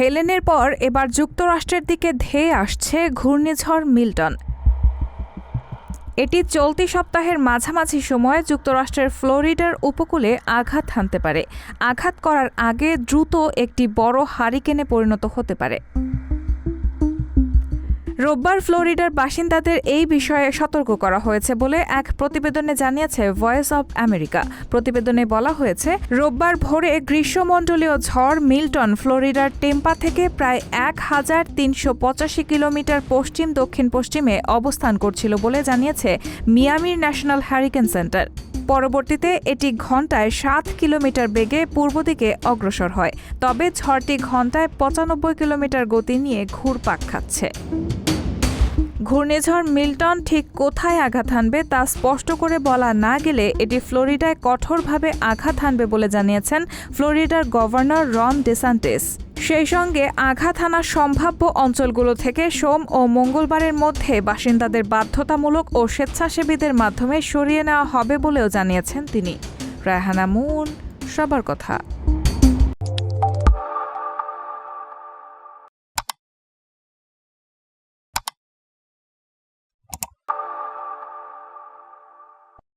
হেলেনের পর এবার যুক্তরাষ্ট্রের দিকে ধেয়ে আসছে ঘূর্ণিঝড় মিল্টন। এটি চলতি সপ্তাহের মাঝামাঝি সময়ে যুক্তরাষ্ট্রের ফ্লোরিডার উপকূলে আঘাত হানতে পারে। আঘাত করার আগে দ্রুত একটি বড় হারিকেনে পরিণত হতে পারে। রোববার ফ্লোরিডার বাসিন্দাদের এই বিষয়ে সতর্ক করা হয়েছে বলে এক প্রতিবেদনে জানিয়েছে ভয়েস অব আমেরিকা। প্রতিবেদনে বলা হয়েছে, রোববার ভোরে গ্রীষ্মমণ্ডলীয় ঝড় মিল্টন ফ্লোরিডার টেম্পা থেকে প্রায় ১,৩৮৫ কিলোমিটার পশ্চিম দক্ষিণ পশ্চিমে অবস্থান করছিল বলে জানিয়েছে মিয়ামির ন্যাশনাল হারিকেন সেন্টার। পরবর্তীতে এটি ঘণ্টায় ৭ কিলোমিটার বেগে পূর্ব দিকে অগ্রসর হয়। তবে ঝড়টি ঘণ্টায় ৯৫ কিলোমিটার গতি নিয়ে ঘুরপাক খাচ্ছে। ঘূর্ণিঝড় মিল্টন ঠিক কোথায় আঘাত হানবে তা স্পষ্ট করে বলা না গেলে এটি ফ্লোরিডায় কঠোরভাবে আঘাত হানবে বলে জানিয়েছেন ফ্লোরিডার গভর্নর রন ডিসান্টিস। সেই সঙ্গে আঘাত হানার সম্ভাব্য অঞ্চলগুলো থেকে সোম ও মঙ্গলবারের মধ্যে বাসিন্দাদের বাধ্যতামূলক ও স্বেচ্ছাসেবীদের মাধ্যমে সরিয়ে নেওয়া হবে বলেও জানিয়েছেন তিনি। রায়হানা মুন, সবার কথা।